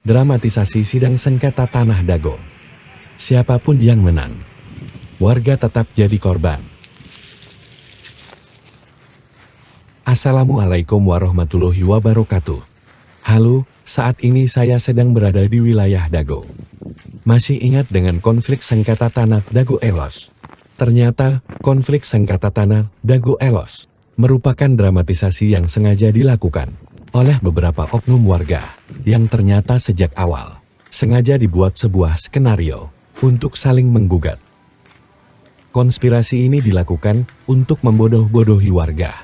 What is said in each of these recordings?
Dramatisasi sidang sengketa tanah Dago. Siapapun yang menang, warga tetap jadi korban. Assalamualaikum warahmatullahi wabarakatuh. Halo, saat ini saya sedang berada di wilayah Dago. Masih ingat dengan konflik sengketa tanah Dago Elos? Ternyata, konflik sengketa tanah Dago Elos merupakan dramatisasi yang sengaja dilakukan oleh beberapa oknum warga yang ternyata sejak awal sengaja dibuat sebuah skenario untuk saling menggugat. Konspirasi ini dilakukan untuk membodoh-bodohi warga,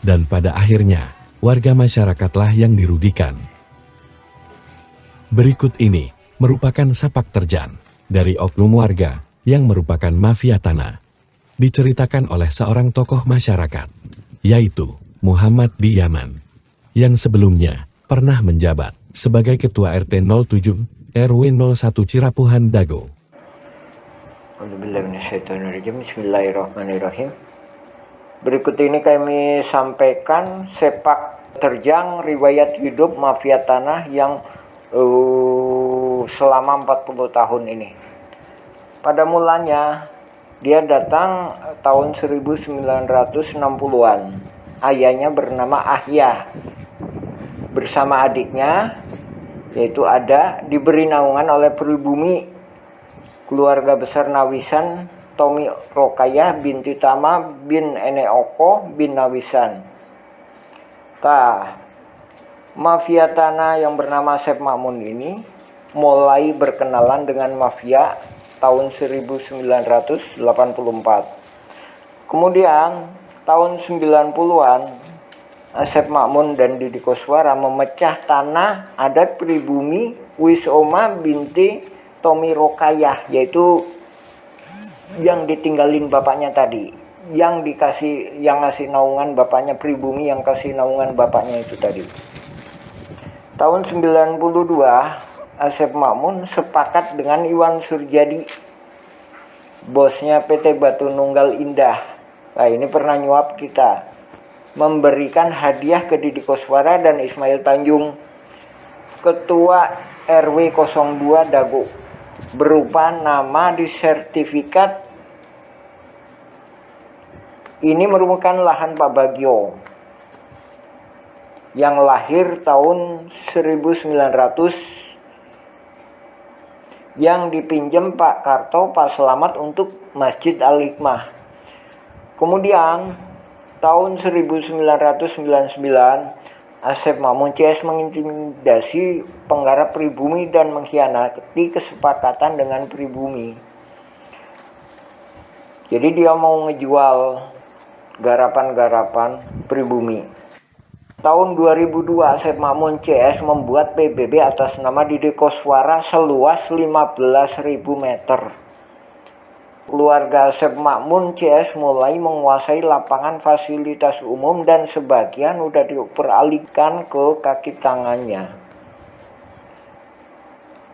dan pada akhirnya warga masyarakatlah yang dirugikan. Berikut ini merupakan sepak terjang dari oknum warga yang merupakan mafia tanah. Diceritakan oleh seorang tokoh masyarakat, yaitu Muhammad Diyaman, yang sebelumnya pernah menjabat sebagai Ketua RT 07 RW 01 Cirapuhan Dago. Bismillahirrahmanirrahim. Berikut ini kami sampaikan sepak terjang riwayat hidup mafia tanah yang selama 40 tahun ini. Pada mulanya dia datang tahun 1960-an. Ayahnya bernama Ahya. Bersama adiknya, yaitu Ada, diberi naungan oleh pribumi keluarga besar Nawisan Tomi Rokayah binti Tama bin Eneoko bin Nawisan. Mafia tanah yang bernama Sep Makmun ini mulai berkenalan dengan mafia tahun 1984. Kemudian tahun 90-an Sep Makmun dan Didi Koswara memecah tanah adat pribumi Wisoma binti Tomi Rokayah, yaitu yang ditinggalin bapaknya tadi, yang ngasih naungan bapaknya pribumi, yang kasih naungan bapaknya itu tadi. Tahun 92 Sep Makmun sepakat dengan Iwan Surjadi, bosnya PT Batu Nunggal Indah. Nah, ini pernah nyuap kita, memberikan hadiah ke Didi Koswara dan Ismail Tanjung, Ketua RW 02 Dago, berupa nama di sertifikat. Ini merupakan lahan Pak Bagio yang lahir tahun 1900, yang dipinjam Pak Karto, Pak Selamat untuk Masjid Al-Hikmah. Kemudian tahun 1999 Sep Makmun CS mengintimidasi penggarap pribumi dan mengkhianati kesepakatan dengan pribumi. Jadi dia mau ngejual garapan-garapan pribumi. Tahun 2002 Sep Makmun CS membuat PBB atas nama Didi Koswara seluas 15.000 meter. Keluarga Sep Makmun CS mulai menguasai lapangan fasilitas umum dan sebagian udah diperalihkan ke kaki tangannya.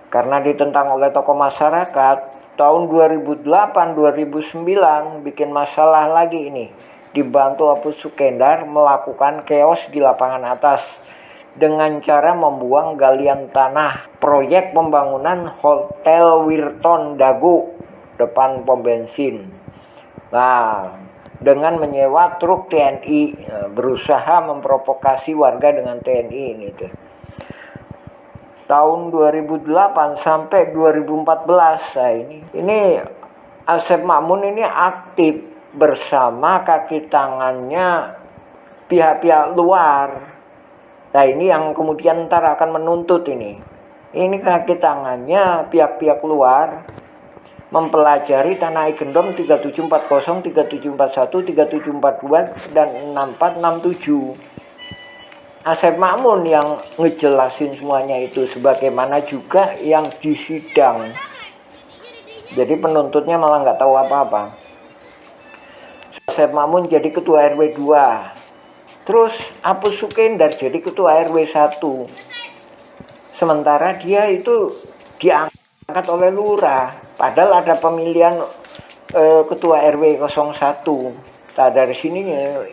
Karena ditentang oleh tokoh masyarakat, tahun 2008-2009 bikin masalah lagi ini. Dibantu Apu Sukendar melakukan chaos di lapangan atas dengan cara membuang galian tanah proyek pembangunan Hotel Wirton Dago depan pom bensin. Nah, dengan menyewa truk TNI, berusaha memprovokasi warga dengan TNI ini tuh. Tahun 2008 sampai 2014, nah ini Sep Makmun ini aktif bersama kaki tangannya pihak-pihak luar. Nah, ini yang kemudian ntar akan menuntut ini. Ini kaki tangannya pihak-pihak luar mempelajari tanah Igendom 3740, 3741, 3742, dan 6467. Sep Makmun yang ngejelasin semuanya itu, sebagaimana juga yang di sidang. Jadi penuntutnya malah nggak tahu apa-apa. Sep Makmun jadi ketua RW 2. Terus Apu Sukendar jadi ketua RW 1. Sementara dia itu diangkat oleh lurah. Padahal ada pemilihan ketua RW 01. Nah, dari sini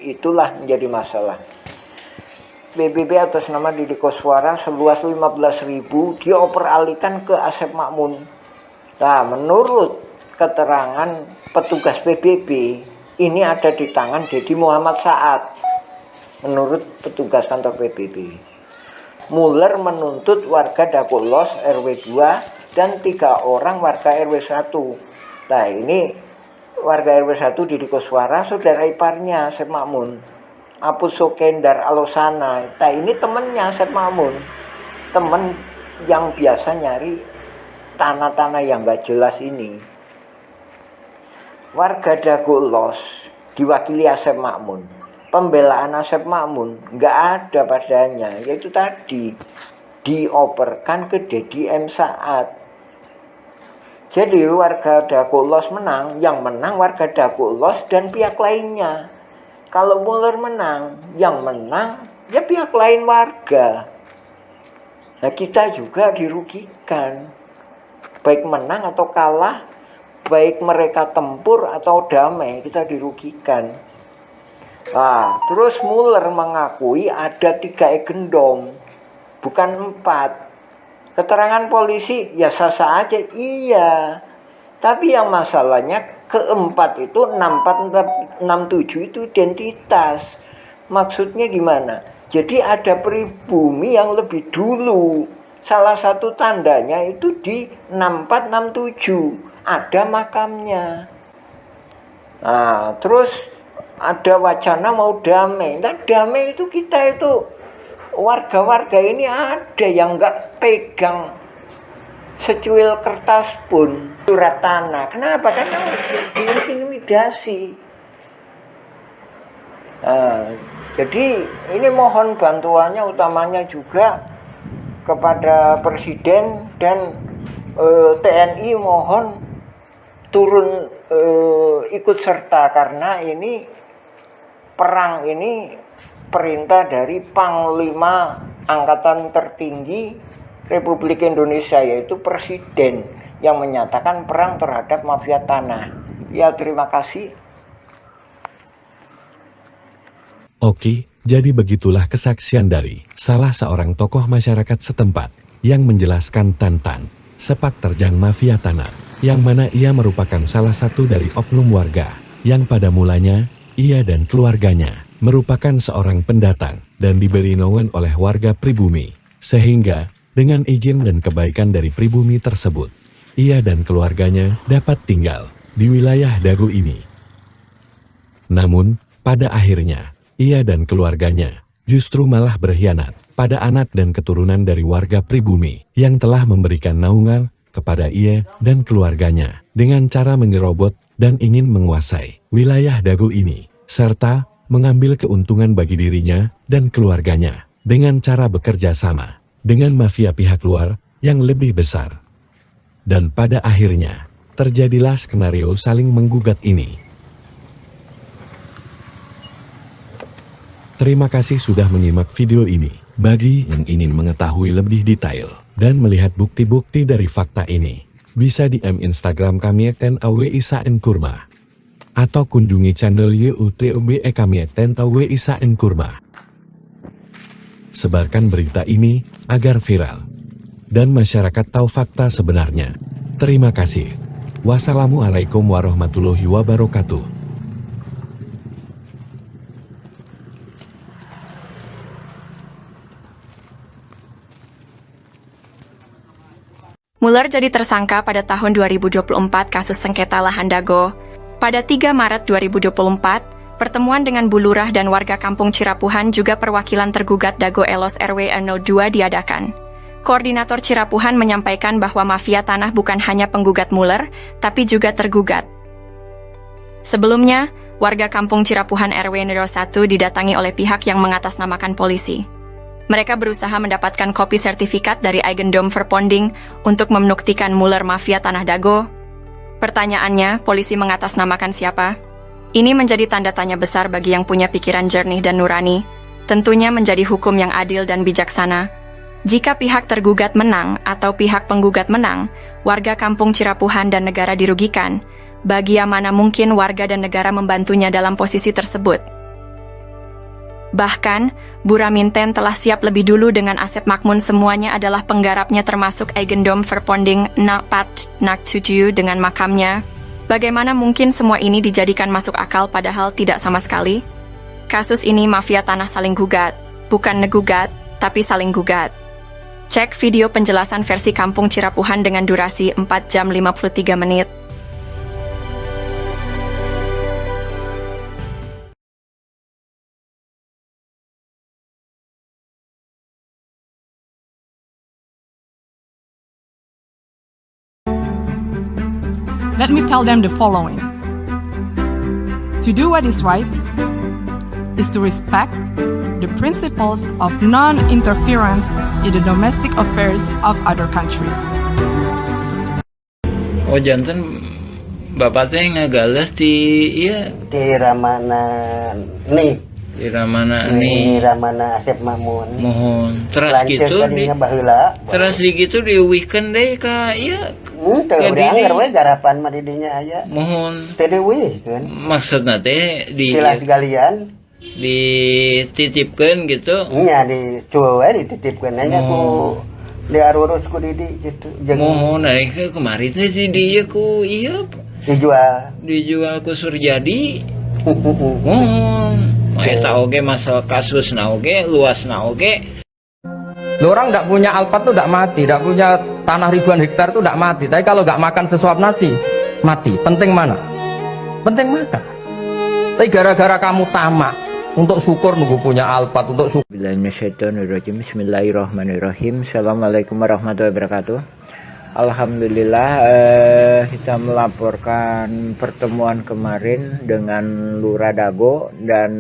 itulah menjadi masalah. PBB atas nama Deddy Koswara seluas 15.000 dioperalihkan ke Asep Makmun. Nah, menurut keterangan petugas PBB, ini ada di tangan Deddy Muhammad Saad. Menurut petugas kantor PBB, Muller menuntut warga Dagolos RW 2 dan 3 orang warga RW 1. Nah, ini warga RW 1 Deddy Koswara, saudara iparnya Asep Makmun. Apus Sokendar Alosana, nah ini temennya Asep Makmun, temen yang biasa nyari tanah-tanah yang gak jelas ini. Warga Dagolos diwakili Asep Makmun. Pembelaan Asep Makmun gak ada padanya, yaitu tadi dioperkan ke Deddy M. Saad. Jadi warga Dagolos menang, yang menang warga Dagolos dan pihak lainnya. Kalau Muller menang, yang menang ya pihak lain warga. Nah, kita juga dirugikan. Baik menang atau kalah, baik mereka tempur atau damai, kita dirugikan. Nah, terus Muller mengakui ada 3 egendom, bukan 4. Keterangan polisi ya sah-sah aja, iya. Tapi yang masalahnya keempat itu 6467 itu identitas. Maksudnya gimana? Jadi ada pribumi yang lebih dulu. Salah satu tandanya itu di 6467 ada makamnya. Nah, terus ada wacana mau damai. Nah, damai itu kita itu warga-warga ini ada yang nggak pegang secuil kertas pun surat tanah. Kenapa? Karena diintimidasi. Nah, jadi ini mohon bantuannya utamanya juga kepada Presiden dan TNI, mohon turun ikut serta, karena ini perang ini perintah dari Panglima Angkatan Tertinggi Republik Indonesia, yaitu Presiden, yang menyatakan perang terhadap mafia tanah. Ya, terima kasih. Oke, jadi begitulah kesaksian dari salah seorang tokoh masyarakat setempat yang menjelaskan tentang sepak terjang mafia tanah, yang mana ia merupakan salah satu dari oknum warga yang pada mulanya ia dan keluarganya merupakan seorang pendatang dan diberi naungan oleh warga pribumi, sehingga dengan izin dan kebaikan dari pribumi tersebut, ia dan keluarganya dapat tinggal di wilayah Dago ini. Namun, pada akhirnya, ia dan keluarganya justru malah berkhianat pada anak dan keturunan dari warga pribumi yang telah memberikan naungan kepada ia dan keluarganya dengan cara menyerobot dan ingin menguasai wilayah Dago ini, serta mengambil keuntungan bagi dirinya dan keluarganya dengan cara bekerja sama dengan mafia pihak luar yang lebih besar. Dan pada akhirnya, terjadilah skenario saling menggugat ini. Terima kasih sudah menyimak video ini. Bagi yang ingin mengetahui lebih detail dan melihat bukti-bukti dari fakta ini, bisa DM Instagram kami @awisaenkurma atau kunjungi channel YouTube kami @awisaenkurma. Sebarkan berita ini agar viral dan masyarakat tahu fakta sebenarnya. Terima kasih. Wassalamualaikum warahmatullahi wabarakatuh. Muller jadi tersangka pada tahun 2024 kasus sengketa lahan Dago. Pada 3 Maret 2024, pertemuan dengan Bu Lurah dan warga kampung Cirapuhan juga perwakilan tergugat Dago Elos RW 02 diadakan. Koordinator Cirapuhan menyampaikan bahwa mafia tanah bukan hanya penggugat Muller, tapi juga tergugat. Sebelumnya, warga kampung Cirapuhan RW 01 didatangi oleh pihak yang mengatasnamakan polisi. Mereka berusaha mendapatkan kopi sertifikat dari Eigendom Verponding untuk membuktikan Muller mafia tanah Dago. Pertanyaannya, polisi mengatasnamakan siapa? Ini menjadi tanda tanya besar bagi yang punya pikiran jernih dan nurani. Tentunya menjadi hukum yang adil dan bijaksana. Jika pihak tergugat menang atau pihak penggugat menang, warga kampung Cirapuhan dan negara dirugikan. Bagi yang mana mungkin warga dan negara membantunya dalam posisi tersebut. Bahkan, Bu Raminten telah siap lebih dulu dengan Asep Makmun, semuanya adalah penggarapnya termasuk Eigendom Verponding Nak 7 dengan makamnya. Bagaimana mungkin semua ini dijadikan masuk akal padahal tidak sama sekali? Kasus ini mafia tanah saling gugat, bukan negugat, tapi saling gugat. Cek video penjelasan versi Kampung Cirapuhan dengan durasi 4 jam 53 menit. Let me tell them the following. To do what is right is to respect the principles of non-interference in the domestic affairs of other countries. Oh janten bapak teh ngagales di iya di Ramana nih di Ramana di nih Ramana Asep Makmun mohon terus lanceuk gitu di tadinya baheula terus di gitu di weekend deh ka iya teu Ke udah didi. anger we garapan mah di dinya aya mohon teu diweuhkeun maksudna teh di silas galian dititipkeun gitu nya dicueul we dititipkeun nya ku diarurus ku Didi gitu jeung mohon ke kemarin teh di dieu ku iya dijual ku Surjadi mohon eta oge masalah kasusna oge luasna oge. Loh, orang nggak punya alpat tuh nggak mati, nggak punya tanah ribuan hektar tuh nggak mati. Tapi kalau nggak makan sesuap nasi, mati. Penting mana? Penting makan. Tapi gara-gara kamu tamak untuk syukur nunggu punya alpat untuk syukur. Bismillahirrahmanirrahim. Assalamualaikum warahmatullahi wabarakatuh. Alhamdulillah kita melaporkan pertemuan kemarin dengan Lurah Dago dan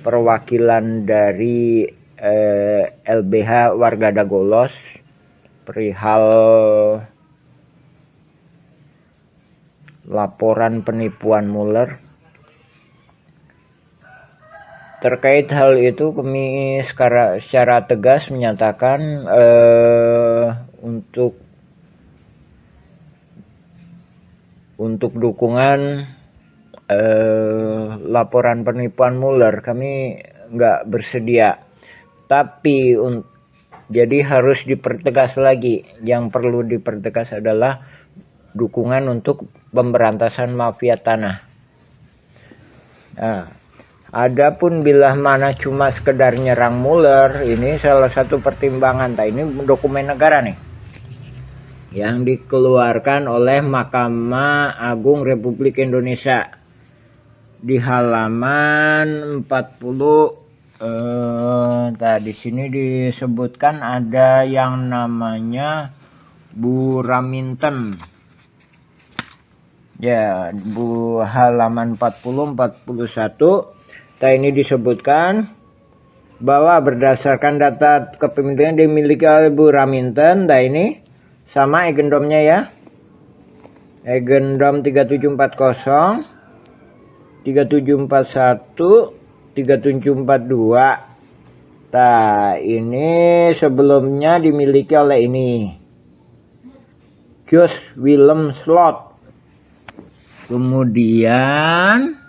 perwakilan dari LBH warga Dagolos perihal laporan penipuan Muller. Terkait hal itu kami secara tegas menyatakan untuk dukungan laporan penipuan Muller kami nggak bersedia. Tapi jadi harus dipertegas lagi. Yang perlu dipertegas adalah dukungan untuk pemberantasan mafia tanah. Nah, adapun bila mana cuma sekedar nyerang Muller, ini salah satu pertimbangan. Ini dokumen negara nih yang dikeluarkan oleh Mahkamah Agung Republik Indonesia di halaman 40. Di sini disebutkan ada yang namanya Bu Raminten. Ya, Bu halaman 40-41. Ini disebutkan bahwa berdasarkan data kepemilikan dimiliki oleh Bu Raminten. Ini sama Eigendomnya ya. Eigendom 3740, 3741, 3742. Ini sebelumnya dimiliki oleh ini Jos Willem Slot. Kemudian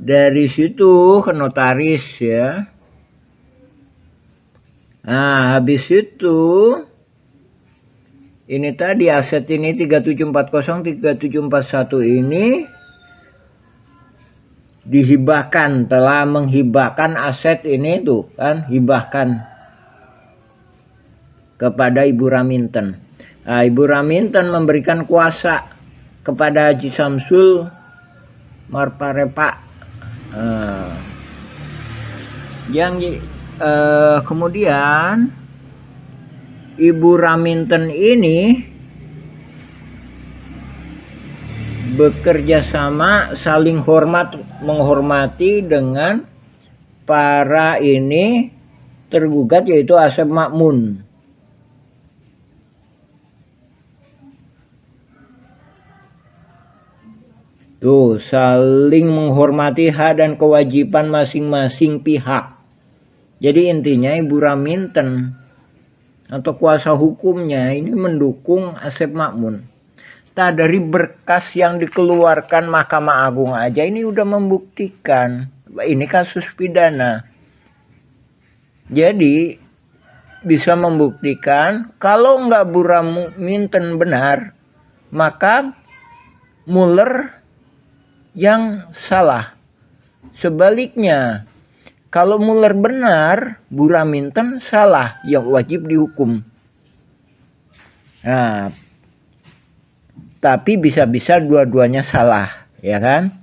dari situ ke notaris ya. Nah, habis itu ini tadi aset ini 3740, 3741 ini dihibahkan, telah menghibahkan aset ini tuh kan, hibahkan kepada Ibu Raminten. Nah, Ibu Raminten memberikan kuasa kepada Haji Samsul Marparepa. Kemudian Ibu Raminten ini bekerja sama, saling menghormati dengan para ini tergugat, yaitu Asep Makmun. Tuh, saling menghormati hak dan kewajiban masing-masing pihak. Jadi intinya Ibu Raminten atau kuasa hukumnya ini mendukung Asep Makmun. Dari berkas yang dikeluarkan Mahkamah Agung aja ini udah membuktikan Ini kasus pidana. Jadi bisa membuktikan kalau nggak Buraminten benar, maka Mueller yang salah. Sebaliknya, kalau Mueller benar, Buraminten salah, yang wajib dihukum. Nah, tapi bisa-bisa dua-duanya salah, ya kan?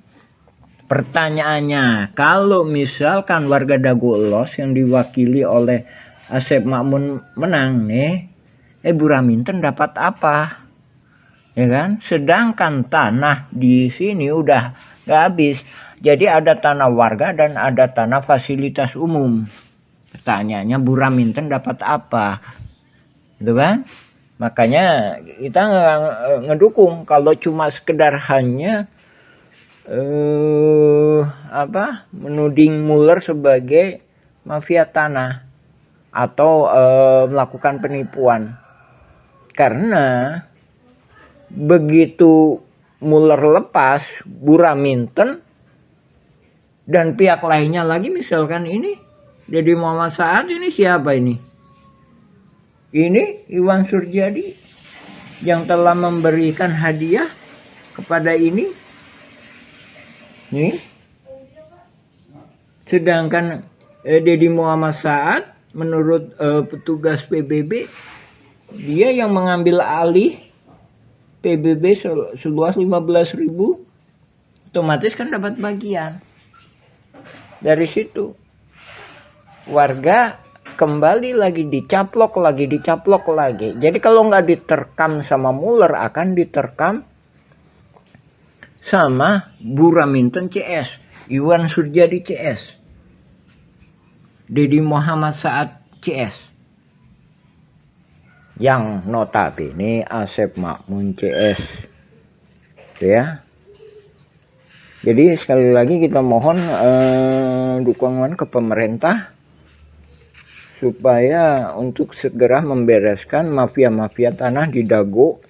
Pertanyaannya, kalau misalkan warga Dago Elos yang diwakili oleh Asep Makmun menang nih, Buraminten dapat apa? Ya kan? Sedangkan tanah di sini udah gak habis. Jadi ada tanah warga dan ada tanah fasilitas umum. Pertanyaannya, Buraminten dapat apa? Gitu kan? Makanya kita ngedukung kalau cuma sekedar hanya menuding Mueller sebagai mafia tanah atau melakukan penipuan. Karena begitu Mueller lepas, Buraminten dan pihak lainnya lagi, misalkan ini Deddy Muhammad Saad, ini siapa ini? Ini Iwan Surjadi yang telah memberikan hadiah kepada ini. Nih. Sedangkan Deddy Muhammad Saad menurut petugas PBB, dia yang mengambil alih PBB seluas 15.000, otomatis kan dapat bagian. Dari situ warga kembali lagi dicaplok lagi. Jadi kalau nggak diterkam sama Mueller, akan diterkam sama Buraminten CS, Iwan Surjadi CS, Deddy Muhammad Saad CS, yang notabene Asep Makmun CS, ya. Jadi sekali lagi kita mohon dukungan ke pemerintah supaya untuk segera membereskan mafia-mafia tanah di Dago,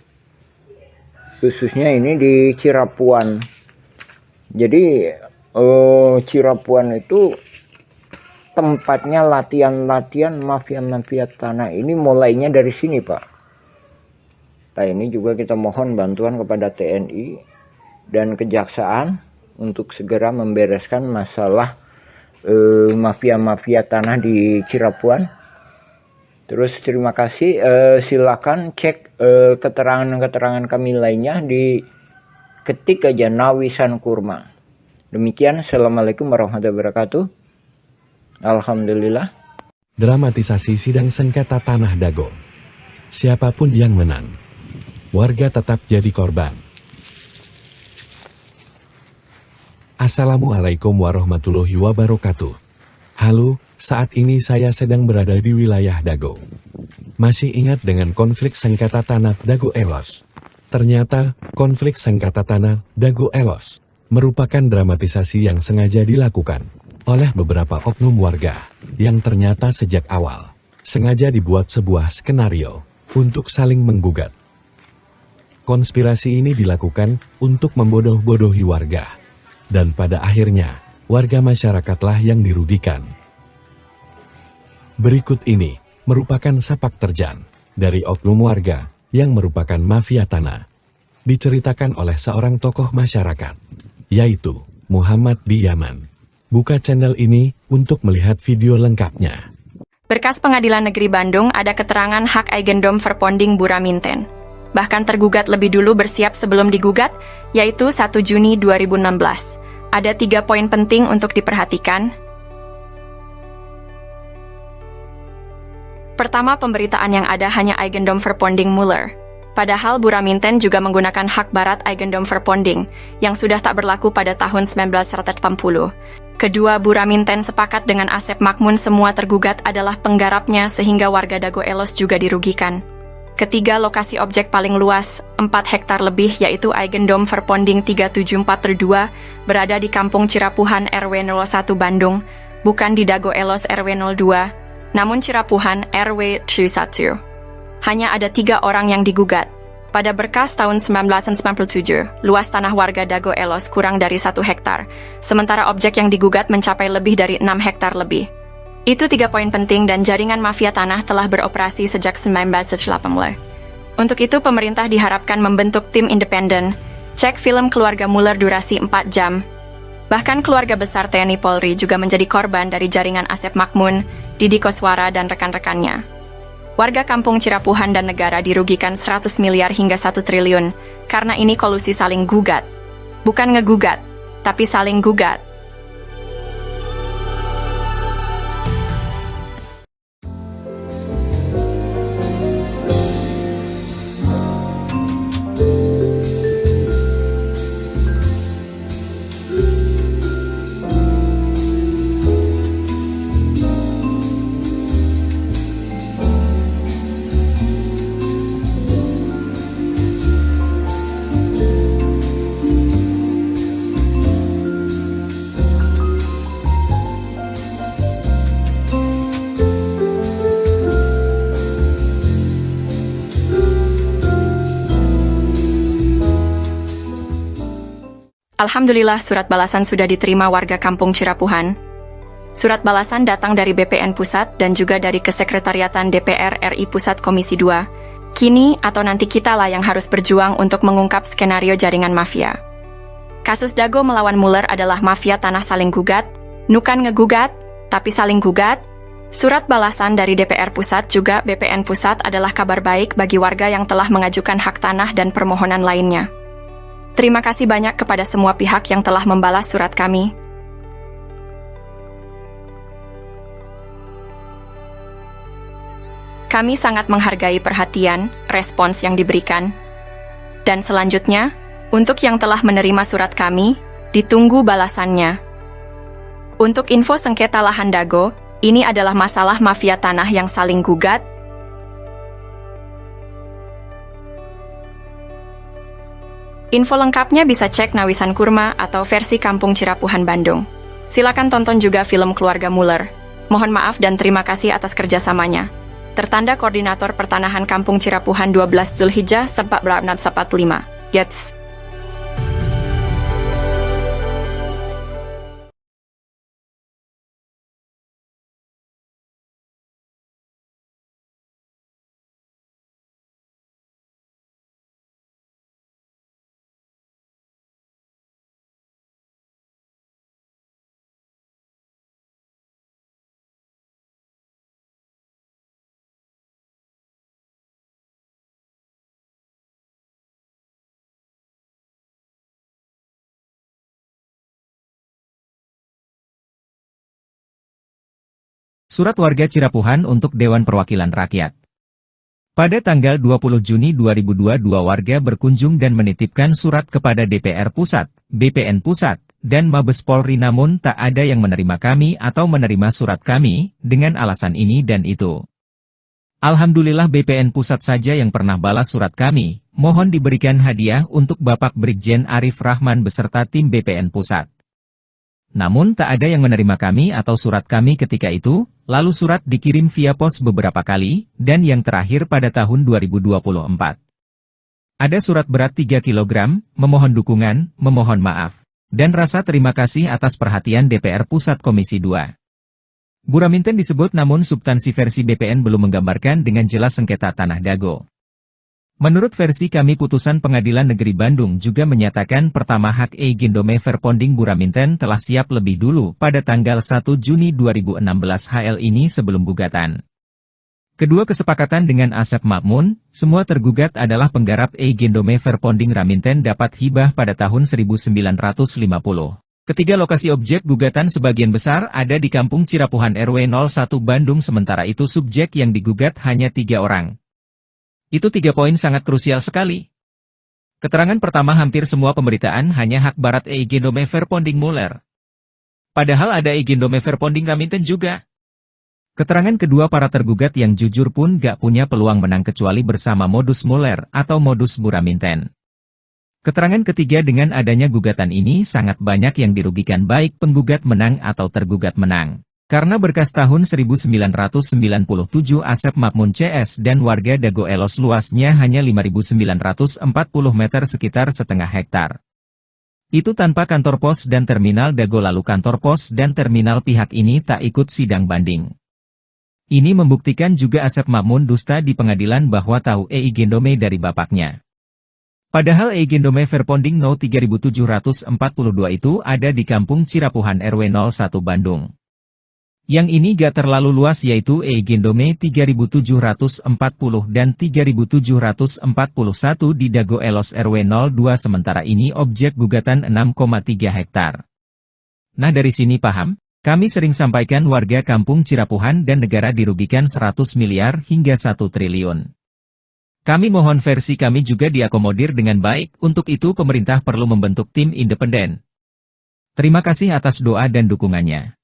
khususnya ini di Cirapuan. Jadi Cirapuan itu tempatnya latihan-latihan mafia-mafia tanah. Ini mulainya dari sini, Pak. Nah, ini juga kita mohon bantuan kepada TNI dan Kejaksaan untuk segera membereskan masalah mafia-mafia tanah di Cirapuan. Terus terima kasih, silakan cek keterangan-keterangan kami lainnya di ketik aja Nawisan Kurma. Demikian, assalamualaikum warahmatullahi wabarakatuh. Alhamdulillah. Dramatisasi sidang sengketa tanah Dago. Siapapun yang menang, warga tetap jadi korban. Assalamualaikum warahmatullahi wabarakatuh. Halo, saat ini saya sedang berada di wilayah Dago. Masih ingat dengan konflik sengketa tanah Dago Elos? Ternyata, konflik sengketa tanah Dago Elos merupakan dramatisasi yang sengaja dilakukan oleh beberapa oknum warga yang ternyata sejak awal sengaja dibuat sebuah skenario untuk saling menggugat. Konspirasi ini dilakukan untuk membodoh-bodohi warga, dan pada akhirnya warga masyarakatlah yang dirugikan. Berikut ini merupakan sepak terjang dari oknum warga yang merupakan mafia tanah. Diceritakan oleh seorang tokoh masyarakat, yaitu Muhammad di Yaman. Buka channel ini untuk melihat video lengkapnya. Berkas Pengadilan Negeri Bandung ada keterangan hak Eigendom Verponding Buraminten. Bahkan tergugat lebih dulu bersiap sebelum digugat, yaitu 1 Juni 2016. Ada 3 poin penting untuk diperhatikan. Pertama, pemberitaan yang ada hanya Eigendom Verponding Mueller. Padahal Buraminten juga menggunakan hak barat Eigendom Verponding yang sudah tak berlaku pada tahun 1980. Kedua, Buraminten sepakat dengan Asep Makmun semua tergugat adalah penggarapnya sehingga warga Dago Elos juga dirugikan. Ketiga, lokasi objek paling luas, 4 hektar lebih, yaitu Eigendom Verponding 374/2, berada di Kampung Cirapuhan RW 01 Bandung, bukan di Dago Elos RW 02, namun Cirapuhan RW 1. Hanya ada 3 orang yang digugat. Pada berkas tahun 1997, luas tanah warga Dago Elos kurang dari 1 hektar, sementara objek yang digugat mencapai lebih dari 6 hektar lebih. Itu 3 poin penting dan jaringan mafia tanah telah beroperasi sejak 1918. Untuk itu, pemerintah diharapkan membentuk tim independen, cek film keluarga Muller durasi 4 jam. Bahkan keluarga besar TNI Polri juga menjadi korban dari jaringan Asep Makmun, Didi Koswara, dan rekan-rekannya. Warga kampung Cirapuhan dan negara dirugikan 100 miliar hingga 1 triliun, karena ini kolusi saling gugat. Bukan ngegugat, tapi saling gugat. Alhamdulillah, surat balasan sudah diterima warga kampung Cirapuhan. Surat balasan datang dari BPN Pusat dan juga dari Kesekretariatan DPR RI Pusat Komisi 2. Kini atau nanti kitalah yang harus berjuang untuk mengungkap skenario jaringan mafia. Kasus Dago melawan Muller adalah mafia tanah saling gugat, nukan ngegugat, tapi saling gugat. Surat balasan dari DPR Pusat juga BPN Pusat adalah kabar baik bagi warga yang telah mengajukan hak tanah dan permohonan lainnya. Terima kasih banyak kepada semua pihak yang telah membalas surat kami. Kami sangat menghargai perhatian, respons yang diberikan. Dan selanjutnya, untuk yang telah menerima surat kami, ditunggu balasannya. Untuk info sengketa lahan Dago, ini adalah masalah mafia tanah yang saling gugat. Info lengkapnya bisa cek Nawisan Kurma atau versi Kampung Cirapuhan Bandung. Silakan tonton juga film Keluarga Muller. Mohon maaf dan terima kasih atas kerjasamanya. Tertanda Koordinator Pertanahan Kampung Cirapuhan 12 Zulhijjah 1445. Yats. Surat warga Cirapuhan untuk Dewan Perwakilan Rakyat. Pada tanggal 20 Juni 2022 warga berkunjung dan menitipkan surat kepada DPR Pusat, BPN Pusat, dan Mabes Polri namun tak ada yang menerima kami atau menerima surat kami, dengan alasan ini dan itu. Alhamdulillah BPN Pusat saja yang pernah balas surat kami, mohon diberikan hadiah untuk Bapak Brigjen Arif Rahman beserta tim BPN Pusat. Namun tak ada yang menerima kami atau surat kami ketika itu, lalu surat dikirim via pos beberapa kali, dan yang terakhir pada tahun 2024. Ada surat berat 3 kg, memohon dukungan, memohon maaf, dan rasa terima kasih atas perhatian DPR Pusat Komisi 2. Buraminten disebut namun substansi versi BPN belum menggambarkan dengan jelas sengketa tanah Dago. Menurut versi kami putusan Pengadilan Negeri Bandung juga menyatakan pertama hak Eigendom Verponding Buraminten telah siap lebih dulu pada tanggal 1 Juni 2016 HL ini sebelum gugatan. Kedua kesepakatan dengan Asep Makmun, semua tergugat adalah penggarap Eigendom Verponding Raminten dapat hibah pada tahun 1950. Ketiga lokasi objek gugatan sebagian besar ada di Kampung Cirapuhan RW 01 Bandung sementara itu subjek yang digugat hanya 3 orang. Itu 3 poin sangat krusial sekali. Keterangan pertama hampir semua pemberitaan hanya hak barat Eigendom Verponding Muller. Padahal ada Eigendom Verponding Raminten juga. Keterangan kedua para tergugat yang jujur pun gak punya peluang menang kecuali bersama modus Muller atau modus Buraminten. Keterangan ketiga dengan adanya gugatan ini sangat banyak yang dirugikan baik penggugat menang atau tergugat menang. Karena berkas tahun 1997 Asep Makmun CS dan warga Dago Elos luasnya hanya 5.940 meter sekitar setengah hektar. Itu tanpa kantor pos dan terminal Dago, lalu kantor pos dan terminal pihak ini tak ikut sidang banding. Ini membuktikan juga Asep Makmun dusta di pengadilan bahwa tahu Eigendome dari bapaknya. Padahal Eigendome Verponding No 3742 itu ada di Kampung Cirapuhan RW 01 Bandung. Yang ini gak terlalu luas, yaitu Eigendome 3740 dan 3741 di Dago Elos RW 02, sementara ini objek gugatan 6,3 hektar. Nah, dari sini paham? Kami sering sampaikan warga Kampung Cirapuhan dan negara dirugikan 100 miliar hingga 1 triliun. Kami mohon versi kami juga diakomodir dengan baik, untuk itu pemerintah perlu membentuk tim independen. Terima kasih atas doa dan dukungannya.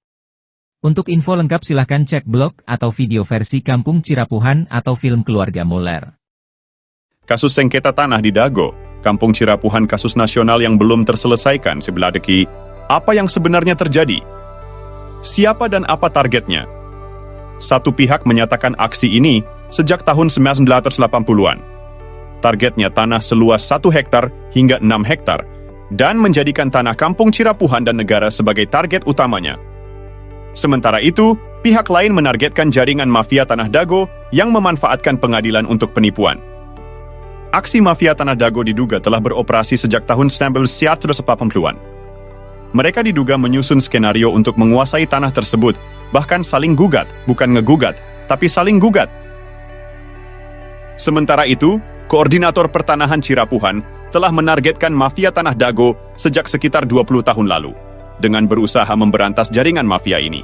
Untuk info lengkap silahkan cek blog atau video versi Kampung Cirapuhan atau film keluarga Muller. Kasus sengketa tanah di Dago, Kampung Cirapuhan, kasus nasional yang belum terselesaikan sebelah deki. Apa yang sebenarnya terjadi? Siapa dan apa targetnya? Satu pihak menyatakan aksi ini sejak tahun 1980-an. Targetnya tanah seluas 1 hektar hingga 6 hektar, dan menjadikan tanah Kampung Cirapuhan dan negara sebagai target utamanya. Sementara itu, pihak lain menargetkan jaringan mafia tanah Dago yang memanfaatkan pengadilan untuk penipuan. Aksi mafia tanah Dago diduga telah beroperasi sejak tahun 1980-an. Mereka diduga menyusun skenario untuk menguasai tanah tersebut, bahkan saling gugat, bukan ngegugat, tapi saling gugat. Sementara itu, Koordinator Pertanahan Cirapuhan telah menargetkan mafia tanah Dago sejak sekitar 20 tahun lalu, dengan berusaha memberantas jaringan mafia ini.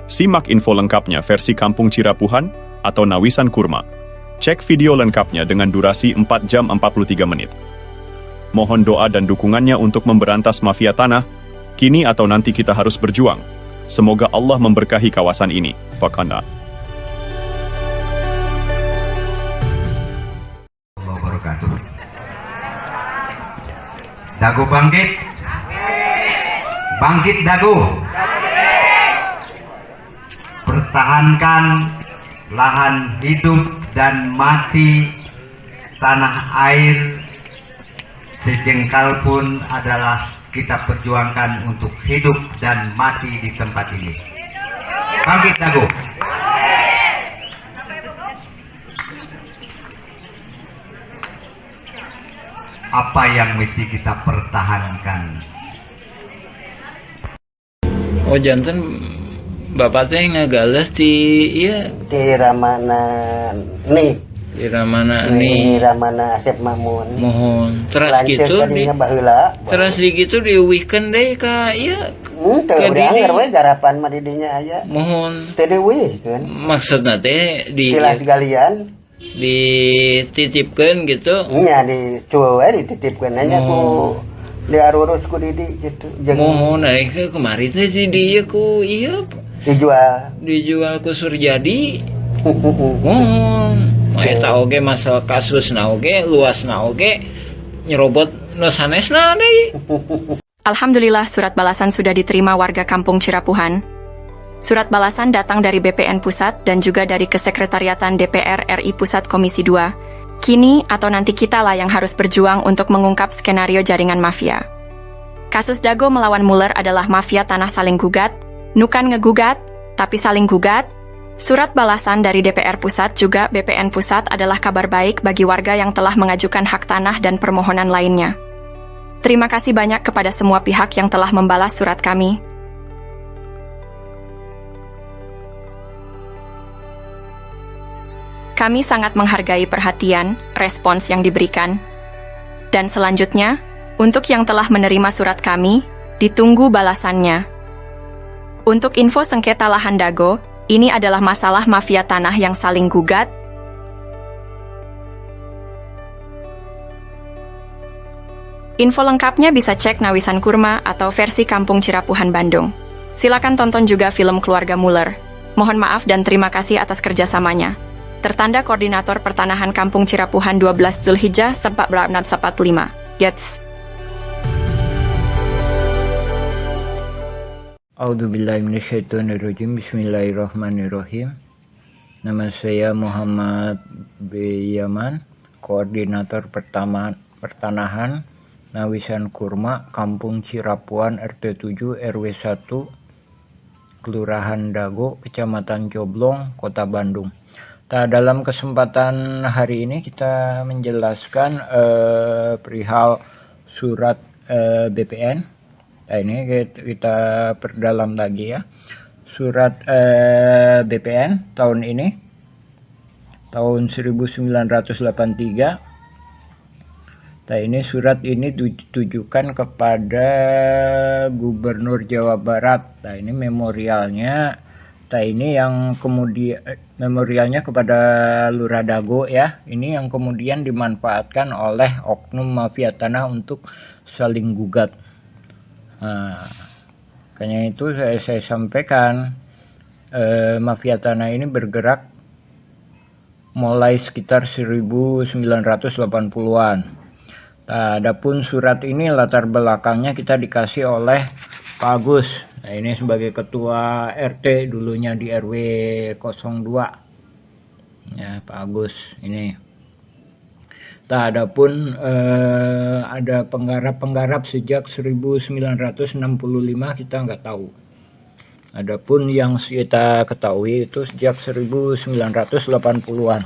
Simak info lengkapnya versi Kampung Cirapuhan atau Nawisan Kurma. Cek video lengkapnya dengan durasi 4 jam 43 menit. Mohon doa dan dukungannya untuk memberantas mafia tanah, kini atau nanti kita harus berjuang. Semoga Allah memberkahi kawasan ini. Pakana. Dago bangkit. Bangkit Dago. Pertahankan lahan hidup dan mati tanah air sejengkal pun adalah kita perjuangkan untuk hidup dan mati di tempat ini. Bangkit Dago. Apa yang mesti kita pertahankan? Oh, jantan bapak teh ngagales di iya Di Ramana nih. di Ramana Di nih. Ramana Asep Makmun. Mohon terus Lanceuk gitu di tadinya baheula. terus di gitu diuwihkeun deui ka ieu Teu ke urang didi. we garapan mah didinya aya. Mohon Teu dieuwihkeun. maksudna teh di Tilas galian. dititipkeun gitu. Nya di cueu we dititipkeun nya ku diarurus ku didi gitu. Mohon aing kemarin teh di dieu ku ieu dijual ku Surjadi. Mohon eta oge masalah kasusna oge luasna oge nyerobot nu sanesna deui. Alhamdulillah surat balasan sudah diterima warga Kampung Cirapuhan. Surat balasan datang dari BPN Pusat dan juga dari Kesekretariatan DPR RI Pusat Komisi 2. Kini atau nanti kitalah yang harus berjuang untuk mengungkap skenario jaringan mafia. Kasus Dago melawan Muller adalah mafia tanah saling gugat, nukan ngegugat, tapi saling gugat. Surat balasan dari DPR Pusat juga BPN Pusat adalah kabar baik bagi warga yang telah mengajukan hak tanah dan permohonan lainnya. Terima kasih banyak kepada semua pihak yang telah membalas surat kami. Kami sangat menghargai perhatian, respons yang diberikan. Dan selanjutnya, untuk yang telah menerima surat kami, ditunggu balasannya. Untuk info sengketa lahan Dago, ini adalah masalah mafia tanah yang saling gugat. Info lengkapnya bisa cek Nawisan Kurma atau versi Kampung Cirapuhan Bandung. Silakan tonton juga film keluarga Muller. Mohon maaf dan terima kasih atas kerjasamanya. Tertanda Koordinator Pertanahan Kampung Cirapuhan 12 Zulhijjah 1445. Yats. A'udzubillahiminasyaitonirrajim. Bismillahirrahmanirrahim. Nama saya Muhammad B. Yaman, Koordinator Pertanahan Nawisan Kurma, Kampung Cirapuan, RT 7 RW 1, Kelurahan Dago, Kecamatan Coblong, Kota Bandung. Dalam kesempatan hari ini kita menjelaskan perihal surat BPN. Nah, ini kita perdalam lagi ya. Surat BPN tahun ini, tahun 1983. Nah, ini surat ini ditujukan kepada Gubernur Jawa Barat. Nah, ini memorialnya. Nah, ini yang kemudian memorialnya kepada Lurah Dago ya. Ini yang kemudian dimanfaatkan oleh oknum mafia tanah untuk saling gugat. Nah, makanya itu saya sampaikan mafia tanah ini bergerak mulai sekitar 1980-an. Nah, adapun surat ini latar belakangnya kita dikasih oleh Pak Agus. Nah, ini sebagai ketua RT dulunya di RW 02. Ya, Pak Agus ini. Nah, adapun ada penggarap-penggarap sejak 1965 kita nggak tahu. Adapun yang kita ketahui itu sejak 1980-an.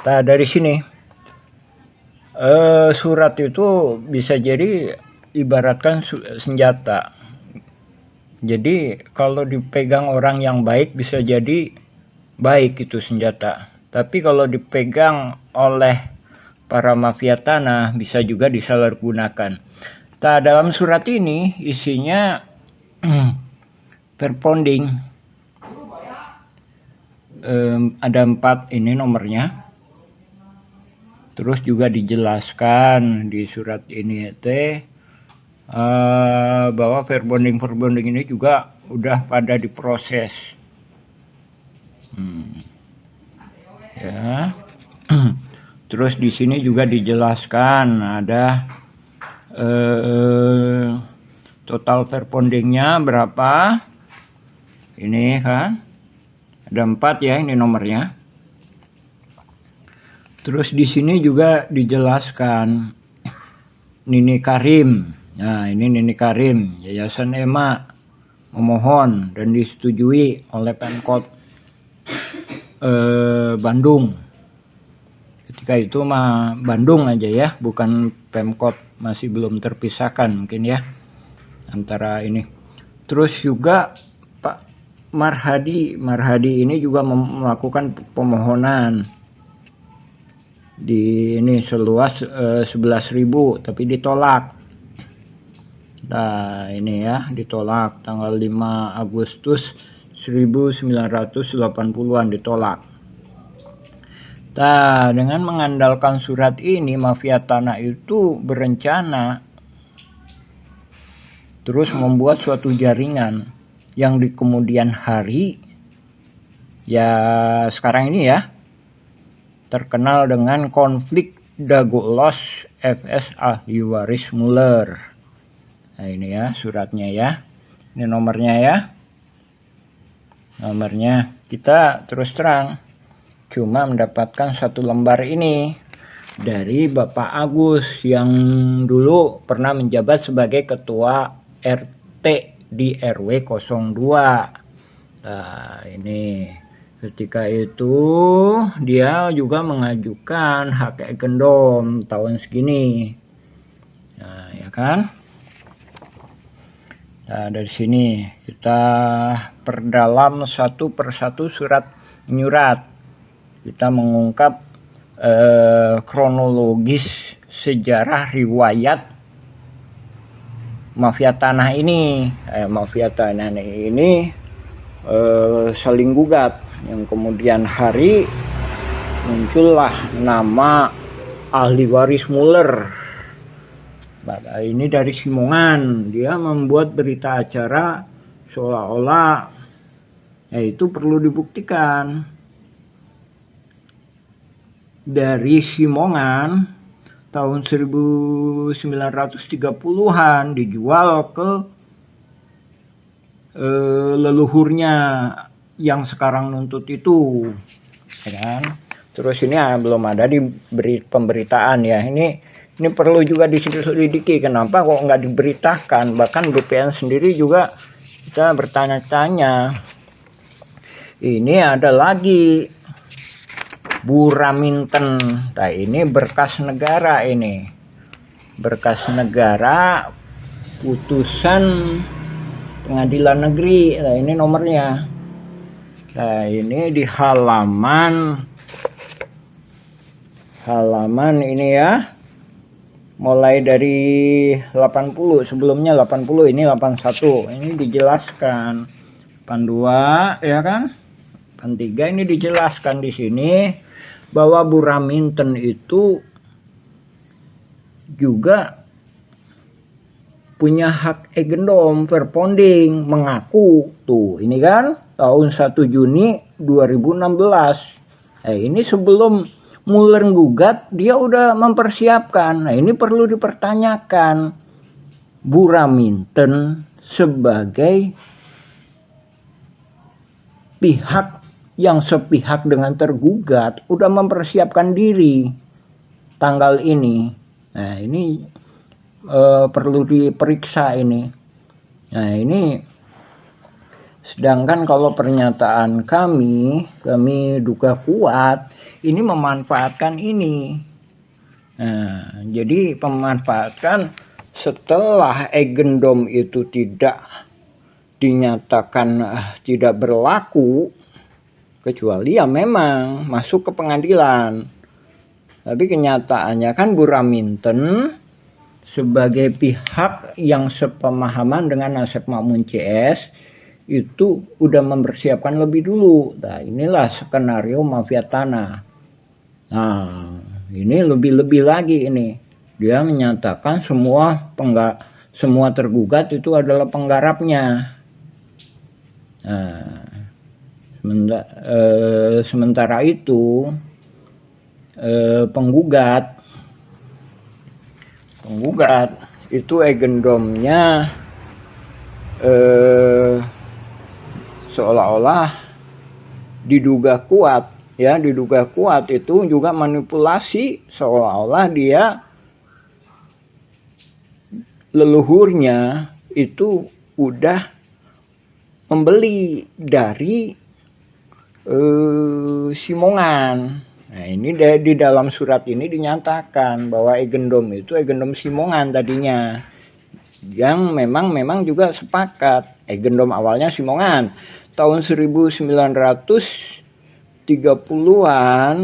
Nah, dari sini surat itu bisa jadi ibaratkan senjata. Jadi kalau dipegang orang yang baik bisa jadi baik itu senjata. Tapi kalau dipegang oleh para mafia tanah bisa juga disalahgunakan. Nah, dalam surat ini isinya perponding. Ada 4 ini nomornya. Terus juga dijelaskan di surat ini bahwa verbonding ini juga udah pada diproses. Ya. Terus di sini juga dijelaskan ada total verbondingnya berapa. Ini kan ada 4 ya, ini nomornya. Terus di sini juga dijelaskan Nini Karim. Nah, ini Nini Karim, Yayasan EMA memohon dan disetujui oleh Pemkot Bandung. Ketika itu mah Bandung aja ya, bukan Pemkot, masih belum terpisahkan mungkin ya antara ini. Terus juga Pak Marhadi ini juga melakukan pemohonan di ini seluas 11.000 tapi ditolak. Nah, ini ya ditolak tanggal 5 Agustus 1980-an ditolak. Nah, dengan mengandalkan surat ini, mafia tanah itu berencana terus membuat suatu jaringan yang di kemudian hari, ya sekarang ini ya, terkenal dengan konflik Dago Los FS ahli waris Muller. Nah, ini ya suratnya ya, ini nomornya ya, nomornya. Kita terus terang cuma mendapatkan 1 lembar ini dari Bapak Agus yang dulu pernah menjabat sebagai ketua RT di RW 02. Nah, ini ketika itu dia juga mengajukan hak egendom tahun segini. Nah, ya kan? Nah, dari sini kita perdalam satu persatu surat menyurat. Kita mengungkap kronologis sejarah riwayat mafia tanah ini. Mafia tanah ini saling gugat, yang kemudian hari muncullah nama ahli waris Muller. Nah, ini dari Simongan, dia membuat berita acara seolah-olah itu perlu dibuktikan. Dari Simongan tahun 1930-an dijual ke leluhurnya yang sekarang nuntut itu, ya kan? Terus ini belum ada di pemberitaan ya. Ini perlu juga diselidiki, kenapa kok nggak diberitakan. Bahkan BPN sendiri juga kita bertanya-tanya. Ini ada lagi Buraminten. Nah, ini berkas negara ini. Berkas negara putusan pengadilan negeri. Nah, ini nomornya. Nah, ini di halaman ini ya. Mulai dari 80, sebelumnya 80, ini 81. Ini dijelaskan. 82 ya kan? 83 ini dijelaskan di sini bahwa Buraminten itu juga punya hak egendom verponding, mengaku tuh ini kan tahun 1 Juni 2016. Ini sebelum Mueller gugat dia udah mempersiapkan. Nah, ini perlu dipertanyakan. Buraminten sebagai pihak yang sepihak dengan tergugat udah mempersiapkan diri tanggal ini. Nah, ini perlu diperiksa ini. Nah, ini sedangkan kalau pernyataan kami duga kuat ini memanfaatkan ini. Nah, jadi memanfaatkan setelah egendom itu tidak dinyatakan tidak berlaku, kecuali ya memang masuk ke pengadilan. Tapi kenyataannya kan Buraminten sebagai pihak yang sepemahaman dengan Asep Makmun CS itu udah mempersiapkan lebih dulu. Nah, inilah skenario mafia tanah. Nah, ini lebih-lebih lagi ini. Dia menyatakan semua tergugat itu adalah penggarapnya. Nah, sementara itu penggugat itu egendomnya seolah-olah diduga kuat itu juga manipulasi, seolah-olah dia leluhurnya itu udah membeli dari Simongan. Nah, ini di dalam surat ini dinyatakan bahwa egendom itu egendom Simongan tadinya, yang memang juga sepakat. Egendom awalnya Simongan tahun 1930-an.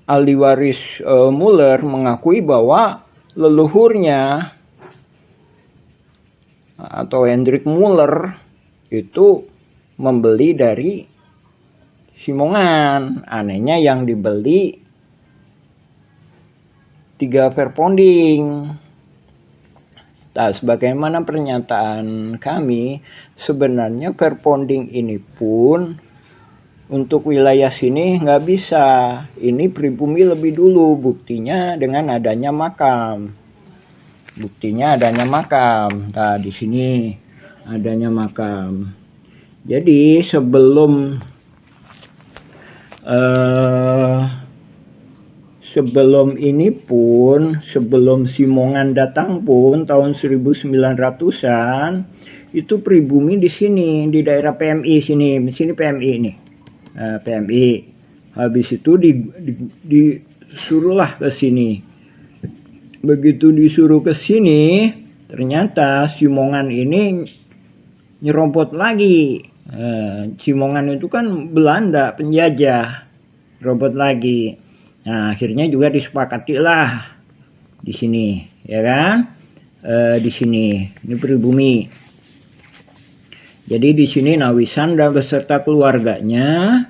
Ahli waris Mueller mengakui bahwa leluhurnya atau Hendrik Mueller itu membeli dari Simongan. Anehnya yang dibeli 3 verponding. Nah, sebagaimana pernyataan kami, sebenarnya verponding ini pun untuk wilayah sini nggak bisa. Ini pribumi lebih dulu, buktinya dengan adanya makam. Nah, di sini adanya makam. Jadi sebelum ini pun, sebelum Simongan datang pun tahun 1900-an itu pribumi di sini, di daerah PMI sini PMI ini. PMI. Habis itu disuruhlah ke sini. Begitu disuruh ke sini, ternyata Simongan ini nyerobot lagi. Simongan itu kan Belanda penjajah, robot lagi. Nah, akhirnya juga disepakati lah di sini, ya kan? Di sini, ini pribumi. Jadi di sini Nawisan dan beserta keluarganya,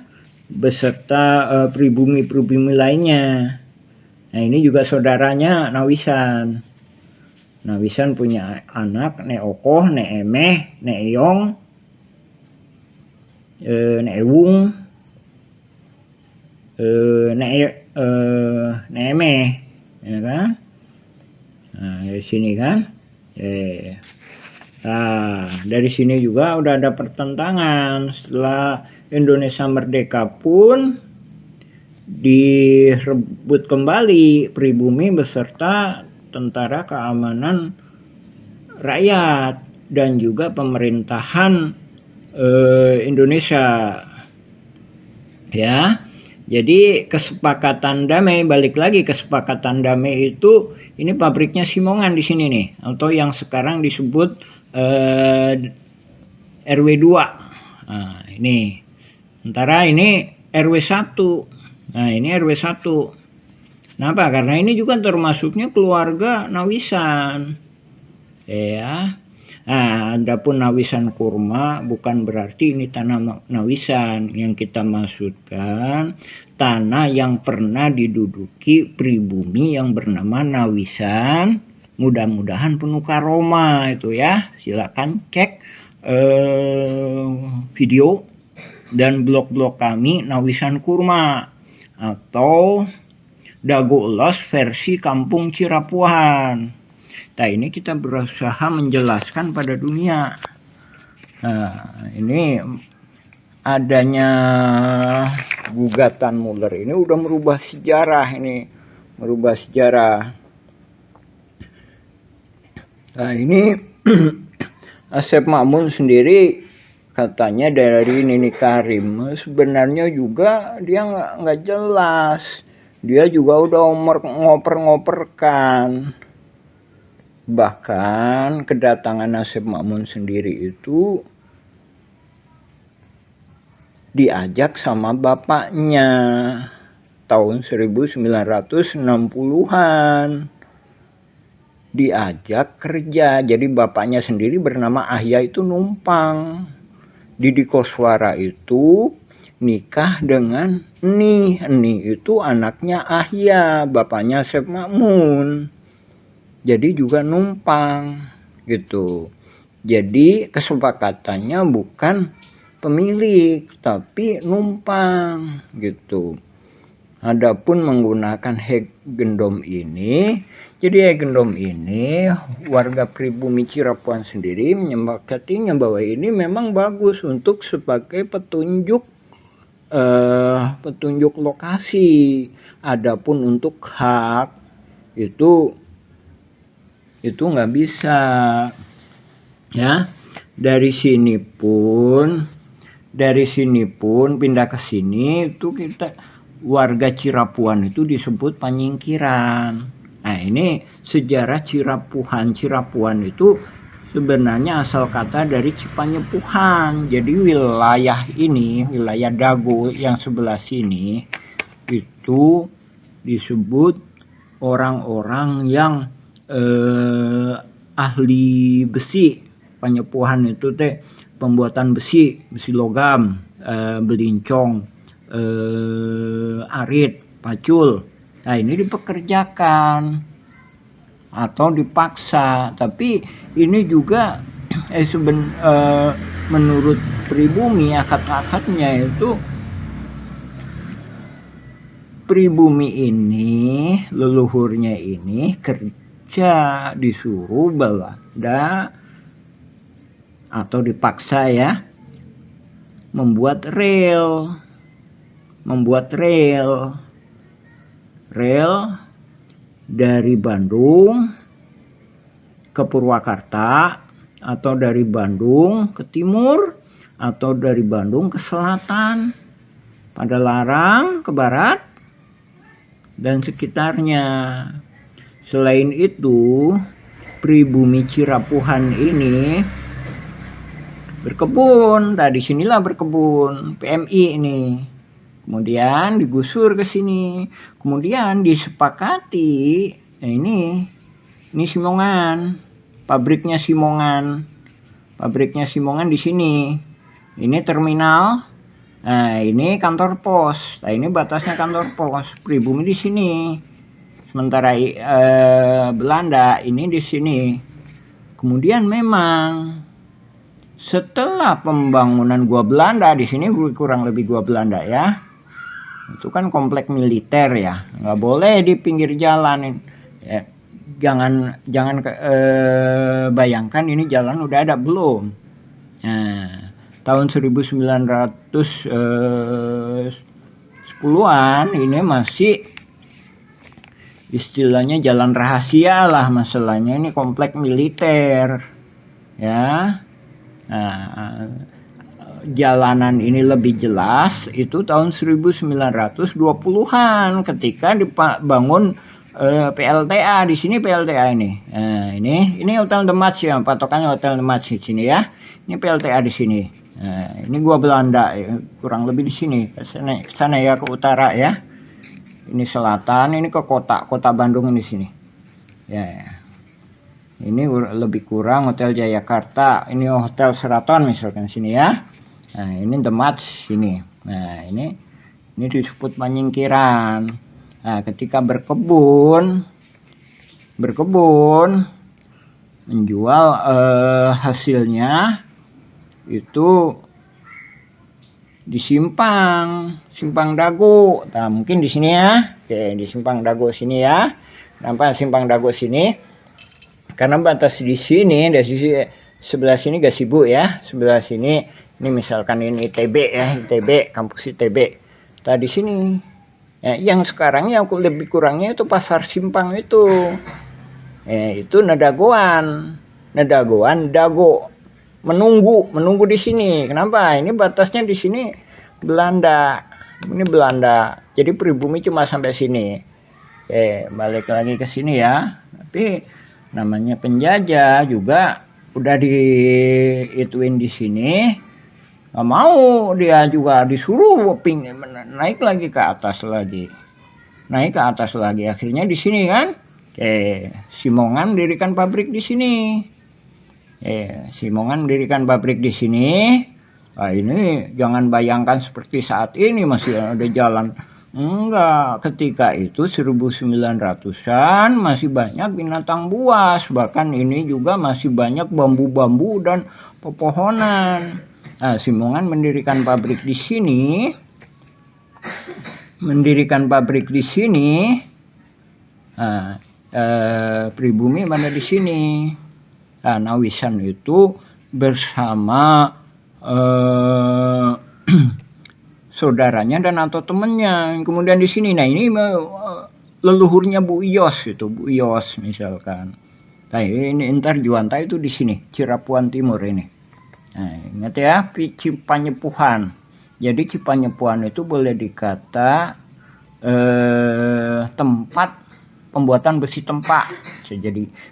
beserta pribumi-pribumi lainnya. Nah, ini juga saudaranya Nawisan. Nawisan punya anak, Nek Okoh, Nek Emeh, Nek Eyong, Nek Ewung, Nek Emeh, ya kan? Nah, di sini kan, Nah, dari sini juga udah ada pertentangan. Setelah Indonesia merdeka pun direbut kembali pribumi beserta tentara keamanan rakyat dan juga pemerintahan Indonesia. Ya. Jadi kesepakatan damai, balik lagi kesepakatan damai itu, ini pabriknya Simongan di sini nih, atau yang sekarang disebut RW 2. Nah, ini. Sementara ini RW 1. Nah, ini RW 1. Kenapa? Karena ini juga termasuknya keluarga Nawisan. Ya. Nah, adapun Nawisan Kurma bukan berarti ini tanah Nawisan. Yang kita maksudkan tanah yang pernah diduduki pribumi yang bernama Nawisan. Mudah-mudahan penuh karoma itu ya. Silakan cek video dan blog-blog kami Nawisan Kurma atau Dago Elos versi Kampung Cirapuhan. Nah, ini kita berusaha menjelaskan pada dunia. Nah, ini adanya gugatan Muller ini udah merubah sejarah ini. Merubah sejarah. Nah, ini Asep Makmun sendiri katanya dari Nini Karim. Sebenarnya juga dia nggak jelas. Dia juga udah ngoper-ngoperkan. Bahkan kedatangan Asep Makmun sendiri itu diajak sama bapaknya tahun 1960-an. Diajak kerja. Jadi bapaknya sendiri bernama Ahya itu numpang. Didi Koswara itu nikah dengan Eni. Eni itu anaknya Ahya, bapaknya Asep Makmun. Jadi juga numpang gitu. Jadi kesepakatannya bukan pemilik tapi numpang gitu. Adapun menggunakan Hegendom ini, jadi Hegendom ini warga pribumi Cirapuan sendiri menyepakatinya bahwa ini memang bagus untuk sebagai petunjuk petunjuk lokasi. Adapun untuk hak itu nggak bisa. Ya, dari sini pun pindah ke sini itu kita warga Cirapuan itu disebut panyingkiran. Nah, ini sejarah Cirapuan itu sebenarnya asal kata dari Cipanyepuhan. Jadi wilayah ini, wilayah Dago yang sebelah sini itu disebut orang-orang yang ahli besi. Panyepuhan itu teh pembuatan besi logam, belincong, arit, pacul. Nah, ini dipekerjakan atau dipaksa. Tapi ini juga menurut pribumi akad-akadnya itu pribumi ini, leluhurnya ini kerja disuruh Belanda atau dipaksa ya membuat rel dari Bandung ke Purwakarta atau dari Bandung ke timur atau dari Bandung ke selatan, Padalarang ke barat dan sekitarnya. Selain itu, pribumi Cirapuhan ini berkebun. Nah, disinilah berkebun PMI ini. Kemudian digusur ke sini. Kemudian disepakati. Nah, ini Simongan. Pabriknya Simongan. Pabriknya Simongan di sini. Ini terminal. Nah, ini kantor pos. Nah, ini batasnya kantor pos. Pribumi di sini. Sementara Belanda ini di sini. Kemudian memang setelah pembangunan gua Belanda di sini kurang lebih gua Belanda ya. Itu kan komplek militer ya, nggak boleh di pinggir jalan ya. jangan bayangkan ini jalan udah ada, belum. Nah, tahun 1910-an ini masih istilahnya jalan rahasia lah, masalahnya ini komplek militer ya. Nah, jalanan ini lebih jelas itu tahun 1920-an ketika dibangun PLTA di sini. PLTA ini, nah, ini Hotel The Match ya, patokannya Hotel The Match di sini ya. Ini PLTA di sini. Nah, ini gua Belanda ya, kurang lebih di sini ke sana ya, ke utara ya. Ini selatan, ini ke kota Bandung di sini. Ya. Ini lebih kurang Hotel Jayakarta, ini Hotel Sheraton misalkan sini ya. Nah, ini The Match sini. Nah, ini disebut penyingkiran. Nah, ketika berkebun menjual hasilnya itu di Simpang Dago. Nah, mungkin di sini ya. Oke, di Simpang Dago sini ya. Nampak Simpang Dago sini. Karena batas di sini, dari sisi sebelah sini Gasibu ya. Sebelah sini ini misalkan ini ITB ya, ITB, kampus ITB. Tadi sini. Ya, yang sekarang yang lebih kurangnya itu Pasar Simpang itu. Itu Nadagoan, Dago. Menunggu di sini. Kenapa? Ini batasnya di sini Belanda. Ini Belanda. Jadi pribumi cuma sampai sini. Balik lagi ke sini ya. Tapi namanya penjajah juga udah diituin di sini. Nggak mau, dia juga disuruh naik lagi ke atas lagi. Akhirnya di sini kan. Simongan mendirikan pabrik di sini. Nah, ini jangan bayangkan seperti saat ini masih ada jalan. Enggak, ketika itu 1900-an masih banyak binatang buas. Bahkan ini juga masih banyak bambu-bambu dan pepohonan. Nah, Simongan mendirikan pabrik di sini. Nah, pribumi mana di sini. Nah, Nawisan itu bersama saudaranya dan atau temannya. Kemudian di sini, nah ini leluhurnya Bu Iyos itu, Bu Iyos misalkan. Nah, ini Intar Juwanta itu di sini, Cirapuan Timur ini. Nah, ingat ya, Cipanyepuhan. Jadi Cipanyepuhan itu boleh dikata tempat pembuatan besi tempa.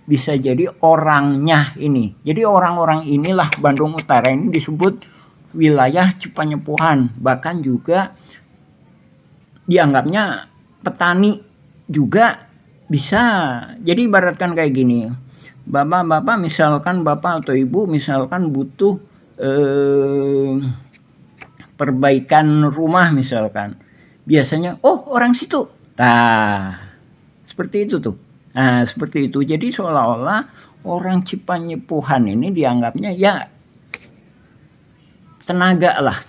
Bisa jadi orangnya ini. Jadi orang-orang inilah Bandung Utara ini disebut wilayah Cipanyepuhan. Bahkan juga dianggapnya petani juga bisa. Jadi ibaratkan kayak gini. Bapak misalkan bapak atau ibu misalkan butuh perbaikan rumah misalkan. Biasanya orang situ. Nah, seperti itu tuh. Nah, seperti itu. Jadi seolah-olah orang Cipanyepuhan ini dianggapnya ya tenaga lah.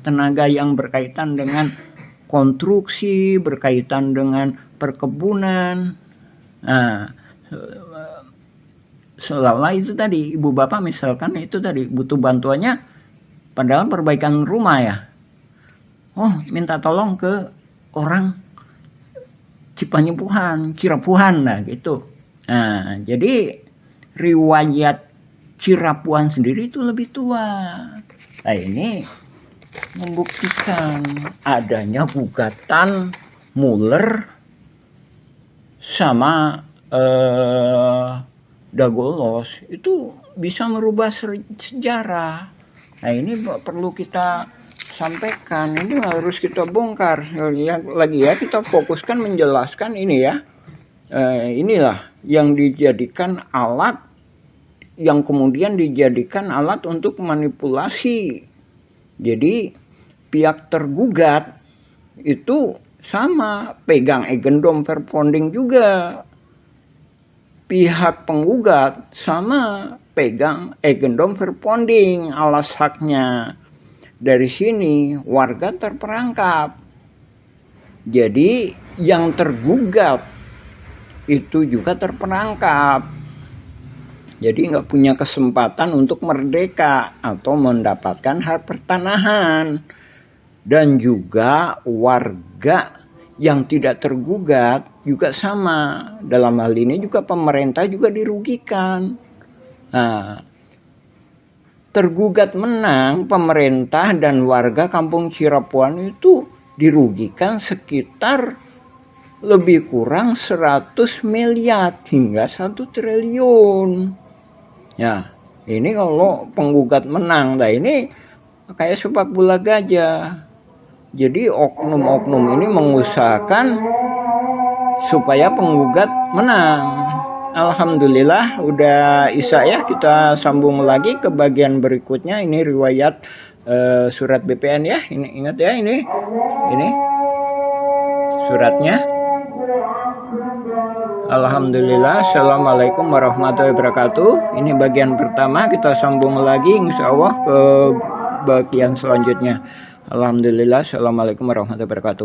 Tenaga yang berkaitan dengan konstruksi, berkaitan dengan perkebunan. Nah, seolah-olah itu tadi ibu bapak misalkan itu tadi butuh bantuannya padahal perbaikan rumah ya. Minta tolong ke orang Cipanyepuhan, Cirapuhan lah gitu. Nah, jadi riwayat Cirapuhan sendiri itu lebih tua. Nah, ini membuktikan adanya gugatan Muller sama Dagolos itu bisa merubah sejarah. Nah, ini perlu kita sampaikan, ini harus kita bongkar. Lagi ya, kita fokuskan menjelaskan ini ya. Inilah yang dijadikan alat, yang kemudian dijadikan alat untuk manipulasi. Jadi pihak tergugat itu sama pegang Eigendom Verponding juga. Pihak penggugat sama pegang Eigendom Verponding alas haknya. Dari sini warga terperangkap. Jadi yang tergugat itu juga terperangkap. Jadi nggak punya kesempatan untuk merdeka atau mendapatkan hak pertanahan. Dan juga warga yang tidak tergugat juga sama. Dalam hal ini juga pemerintah juga dirugikan. Nah, tergugat menang, pemerintah dan warga Kampung Cirapuhan itu dirugikan sekitar lebih kurang 100 miliar hingga 1 triliun. Ya, ini kalau penggugat menang, nah ini kayak sepak bola gajah. Jadi oknum-oknum ini mengusahakan supaya penggugat menang. Alhamdulillah udah Isya ya, kita sambung lagi ke bagian berikutnya. Ini riwayat surat BPN ya. Ini ingat ya, ini suratnya. Alhamdulillah. Assalamualaikum warahmatullahi wabarakatuh. Ini bagian pertama, kita sambung lagi insya Allah ke bagian selanjutnya. Alhamdulillah. Assalamualaikum warahmatullahi wabarakatuh.